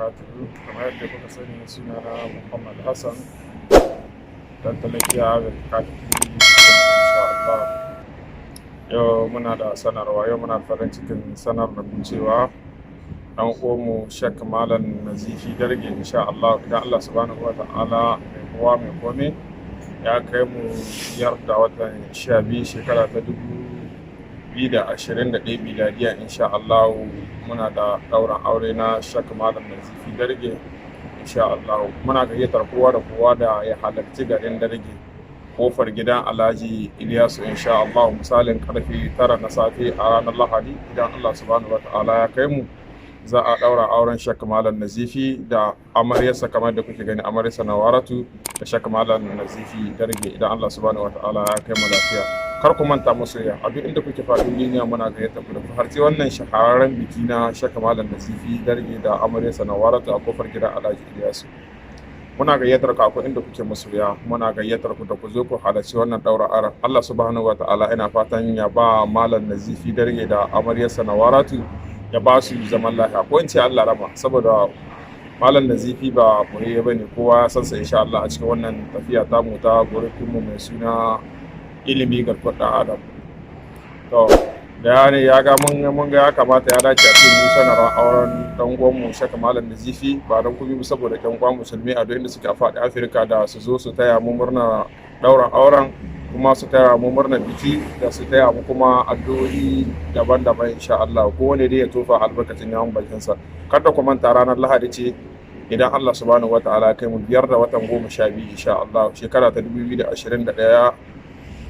barakatuhu. Kamar yadda kuka sani sunana Muhammad Hassan dan talakiya ga kafin insha Allah. Yau muna da sanarwa, yau muna farin cikin sanar da ku cewa dan uwanmu Sheikh Malam Nazifi Darge insha Allah idan Allah subhanahu wa ta'ala mai kowa mai kome ya kai mu biyar da watan 12 shekara ta 2021 miladiya insha Allah muna da ɗaurin aure na Sheikh Malam Nazifi Darge insha Allah. Muna gayyatar kowa da kowa da ya halarci garin Darge kofar gidan Alhaji Ilyasu insha Allah misalin karfe 9 na safe a ranar Lahadi idan Allah subhanahu wa ta'ala ya kai mu. Za a ɗaura auren Sheikh Malam Nazifi da amaryarsa kamar da kuke gani amaryarsa Nawaratu da Sheikh Malam Nazifi Darge idan Allah subhanahu wa ta'ala ya kai mu lafiya. Kar ku manta masoya a duk inda kuke faɗin duniya muna gayyata ku da ku harci wannan shahararren biki na Sheikh Malam Nazifi Darge da amaryarsa Nawaratu a kofar gidan Alhaji Ilyasu. Muna gayyatar ku akwai inda kuke masoya, muna gayyatar ku da ku zo ku halarci wannan ɗaura auren. Allah subhanahu wa ta'ala ina fatan ya ba Malam Nazifi Darge da amaryarsa Nawaratu ya ba su zaman lafiya ko in ce Allah raba, saboda Malam Nazifi ba boye bane, kowa ya san sa insha Allah a cikin wannan tafiya ta mu ta gurin mu mai suna ilimi garkuwar ɗan adam. To da ya ga mun ga ya kamata ya dace a cikin sanarwar auren dan uwan mu Sheikh Malam Nazifi ba dan kuma saboda ƴan uwan musulmi a duk inda suke a faɗi Afirka da su zo su taya mu murna ɗaurin auren, kuma su taya mu murnar biki da su taya mu kuma addu'o'i daban-daban insha Allah. Kowane dai ya tofa albarkacin yawon bakinsa. Kada ku manta ranar Lahadi ce idan Allah subhanahu wa ta'ala kai mu 5 da watan 12 insha Allah shekara ta 2021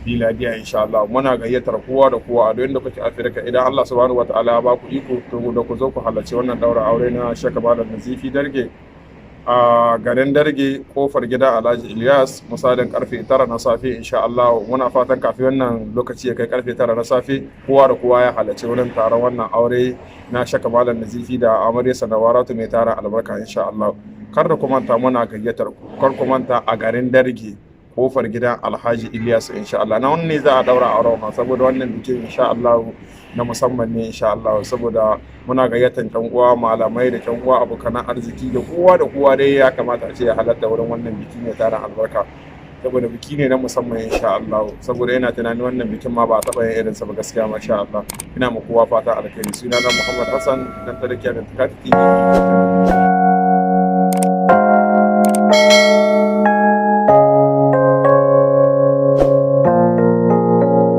miladiya insha Allah. Muna gayyatar kowa da kowa a duk inda kuke Afirka idan Allah subhanahu wa ta'ala ya ba ku iko da ku zo ku halarci wannan daura aure na Sheikh Malam Nazifi Darge a garin Darge kofar gidan Alhaji Ilyas misalin karfe 9 na safe insha Allah. Muna fatan kafin wannan lokaci ya kai karfe 9 na safe kowa da kowa ya halarci wurin taron wannan aure na Sheikh Malam Nazifi da amaryarsa Nawaratu mai tara albarka insha Allah. Kar da ku manta muna gayyatar ku, kar ku manta a garin Darge kofar gidan Alhaji Ilyas insha Allah. Na wannan ne za a daura auren saboda wannan bikin insha Allah na musamman ne insha Allah, saboda muna gayyatar kan uwa malamai da kan uwa abokan arziki da kowa dai ya kamata a ce ya halatta wurin wannan biki ne tare albarka, saboda biki ne na musamman insha Allah. Saboda ina tunanin wannan bikin ma ba a taɓa yin irinsa ba gaskiya masha Allah. Ina ma kowa fata alkhairi. Sunana Muhammad Hassan dan Tarakiya da Takati TV.